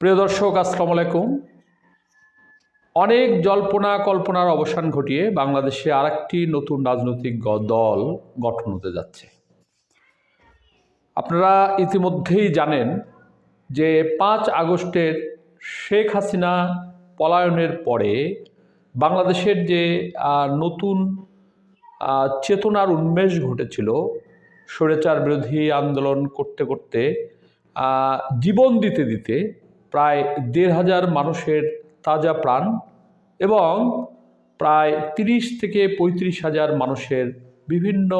প্রিয় দর্শক, আসসালামু আলাইকুম। অনেক জল্পনা কল্পনার অবসান ঘটিয়ে বাংলাদেশে আরেকটি নতুন রাজনৈতিক দল গঠন হতে যাচ্ছে। আপনারা ইতিমধ্যেই জানেন যে 5 আগস্টের শেখ হাসিনা পলায়নের পরে বাংলাদেশের যে নতুন চেতনার উন্মেষ ঘটেছিল, স্বৈরাচার বিরোধী আন্দোলন করতে করতে জীবন দিতে দিতে প্রায় 1,500 মানুষের তাজা প্রাণ এবং প্রায় 30 থেকে 35,000 মানুষের বিভিন্ন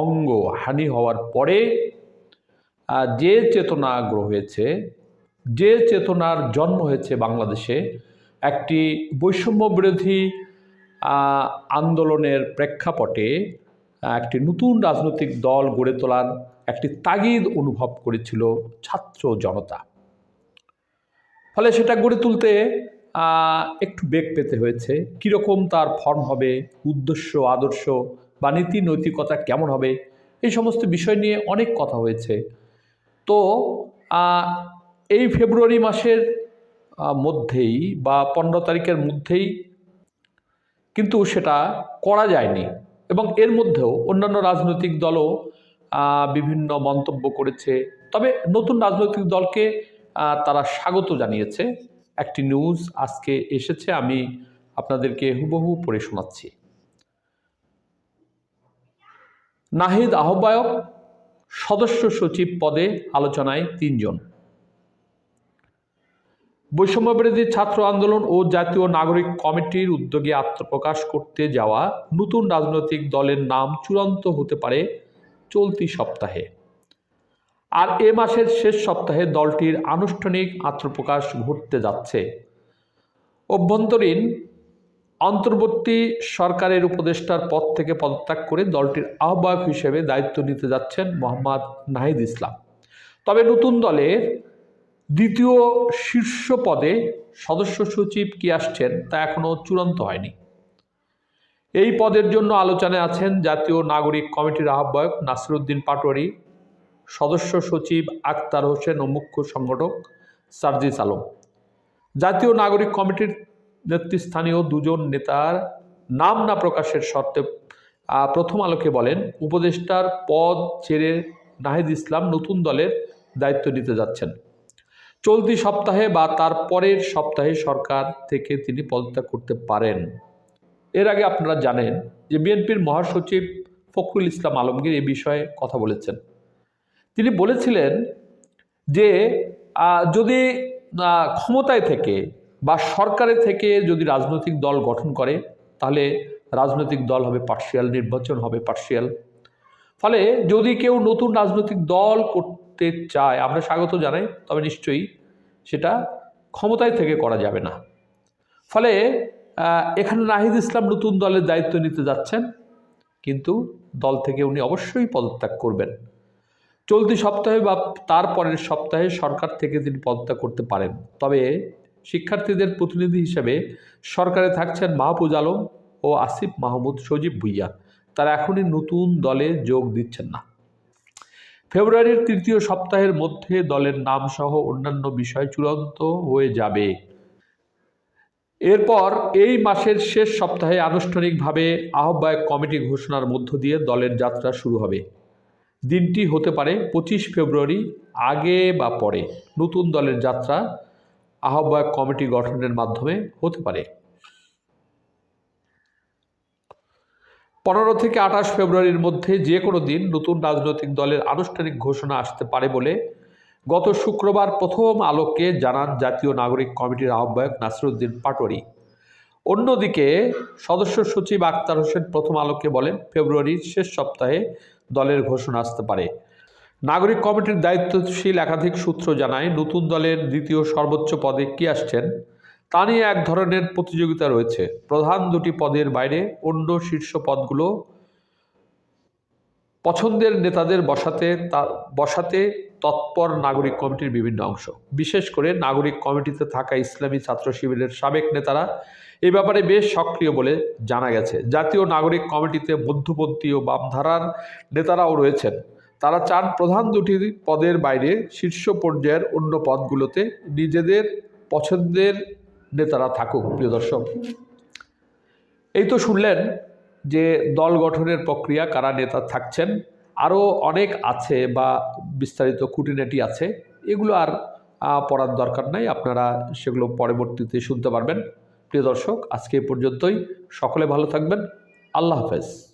অঙ্গ হানি হওয়ার পরে যে চেতনা আগ্রহ হয়েছে, যে চেতনার জন্ম হয়েছে বাংলাদেশে একটি বৈষম্য বিরোধী আন্দোলনের প্রেক্ষাপটে একটি নতুন রাজনৈতিক দল গড়ে তোলার একটি তাগিদ অনুভব করেছিল ছাত্র জনতা। ফলে সেটা গড়ে তুলতে একটু বেগ পেতে হয়েছে। কীরকম তার ফর্ম হবে, উদ্দেশ্য আদর্শ বা নীতি নৈতিকতা কেমন হবে, এই সমস্ত বিষয় নিয়ে অনেক কথা হয়েছে। তো এই ফেব্রুয়ারি মাসের মধ্যেই বা 15 তারিখের মধ্যেই কিন্তু সেটা করা যায়নি এবং এর মধ্যেও অন্যান্য রাজনৈতিক দলও বিভিন্ন মন্তব্য করেছে। তবে নতুন রাজনৈতিক দলকে তারা স্বাগত জানিয়েছে। একটি নিউজ আজকে এসেছে, আমি আপনাদেরকে হুবহু পড়ে শোনাচ্ছি। নাহিদ আহ্বায়ক, সদস্য সচিব পদে আলোচনায় 3 জন। বৈষম্যবিরোধী ছাত্র আন্দোলন ও জাতীয় নাগরিক কমিটির উদ্যোগে আত্মপ্রকাশ করতে যাওয়া নতুন রাজনৈতিক দলের নাম চূড়ান্ত হতে পারে চলতি সপ্তাহে। আর এ মাসের শেষ সপ্তাহে দলটির আনুষ্ঠানিক আত্মপ্রকাশ ঘটতে যাচ্ছে। অন্তর্বর্তী সরকারের উপদেষ্টার পদ থেকে পদত্যাগ করে দলটির আহ্বায়ক হিসেবে দায়িত্ব নিতে যাচ্ছেন মোহাম্মদ নাহিদ ইসলাম। তবে নতুন দলের দ্বিতীয় শীর্ষ পদে সদস্য সচিব কি আসছেন তা এখনো চূড়ান্ত হয়নি। এই পদের জন্য আলোচনায় আছেন জাতীয় নাগরিক কমিটির আহ্বায়ক নাসির উদ্দিন পাটোয়ারি, সদস্য সচিব আক্তার হোসেন ও মুখ্য সংগঠক সার্জিস আলম। জাতীয় নাগরিক কমিটির নেতৃস্থানীয় 2 জন নেতার নাম না প্রকাশের শর্তে প্রথম আলোকে বলেন, উপদেষ্টার পদ ছেড়ে নাহিদ ইসলাম নতুন দলের দায়িত্ব নিতে যাচ্ছেন। চলতি সপ্তাহে বা তার পরের সপ্তাহে সরকার থেকে তিনি পদত্যাগ করতে পারেন। এর আগে আপনারা জানেন যে বিএনপির মহাসচিব ফখরুল ইসলাম আলমগীর এ বিষয়ে কথা বলেছেন। তিনি বলেছিলেন যে যদি ক্ষমতায় থেকে বা সরকারের থেকে যদি রাজনৈতিক দল গঠন করে তাহলে রাজনৈতিক দল হবে পার্শিয়াল, নির্বাচন হবে পার্শিয়াল। ফলে যদি কেউ নতুন রাজনৈতিক দল করতে চায় আমরা স্বাগত জানাই, তবে নিশ্চয়ই সেটা ক্ষমতায় থেকে করা যাবে না। ফলে এখানে নাহিদ ইসলাম নতুন দলের দায়িত্ব নিতে যাচ্ছেন, কিন্তু দল থেকে উনি অবশ্যই পদত্যাগ করবেন। চলতি সপ্তাহে বা তার পরের সপ্তাহে সরকার থেকে তিনি পদত্যাগ করতে পারেন। তবে শিক্ষার্থীদের প্রতিনিধি হিসেবে সরকারে থাকছেন মাহফুজ আলম ও আসিফ মাহমুদ সজীব ভুইয়া। তারা এখনই নতুন দলে যোগ দিচ্ছেন না। ফেব্রুয়ারির 3য় সপ্তাহের মধ্যে দলের নাম সহ অন্যান্য বিষয় চূড়ান্ত হয়ে যাবে। এরপর এই মাসের শেষ সপ্তাহে আনুষ্ঠানিকভাবে আহ্বায়ক কমিটি ঘোষণার মধ্য দিয়ে দলের যাত্রা শুরু হবে। দিনটি হতে পারে 25 ফেব্রুয়ারি, আগে বা পরে। নতুন দলের যাত্রা আহ্বায়ক কমিটি গঠনের মাধ্যমে হতে পারে। 15 থেকে 28 ফেব্রুয়ারির মধ্যে যে কোনো দিন নতুন রাজনৈতিক দলের আনুষ্ঠানিক ঘোষণা আসতে পারে বলে গত শুক্রবার প্রথম আলোকে জানান জাতীয় নাগরিক কমিটির আহ্বায়ক নাসির উদ্দিন পাটোয়ারি। অন্যদিকে সদস্য সচিব আক্তার হোসেন প্রথম আলোকে বলেন, ফেব্রুয়ারির শেষ সপ্তাহে দলের ঘোষণা আসতে পারে। নাগরিক কমিটির দায়িত্বশীল একাধিক সূত্র জানায়, নতুন দলের দ্বিতীয় সর্বোচ্চ পদে কে আসছেন তা নিয়ে এক ধরনের প্রতিযোগিতা রয়েছে। প্রধান 2টি পদের বাইরে অন্য শীর্ষ পদগুলো পছন্দের নেতাদের বসাতে তৎপর নাগরিক কমিটির বিভিন্ন অংশ। বিশেষ করে নাগরিক কমিটিতে থাকা ইসলামী ছাত্র শিবিরের সাবেক নেতারা এ ব্যাপারে বেশ সক্রিয় বলে জানা গেছে। জাতীয় নাগরিক কমিটিতে মধ্যপন্থী ও বামধারার নেতারাও রয়েছেন। তারা চান প্রধান দুটি পদের বাইরে শীর্ষ পর্যায়ের অন্য পদগুলোতে নিজেদের পছন্দের নেতারা থাকুক। প্রিয় দর্শক, এই তো শুনলেন যে দল গঠনের প্রক্রিয়া, কারা নেতা থাকছেন। আরও অনেক আছে বা বিস্তারিত খুঁটিনাটি আছে, এগুলো আর পড়ার দরকার নাই, আপনারা সেগুলো পরবর্তীতে শুনতে পারবেন। প্রিয় দর্শক, আজকে এই পর্যন্তই। সকলে ভালো থাকবেন। আল্লাহ হাফেজ।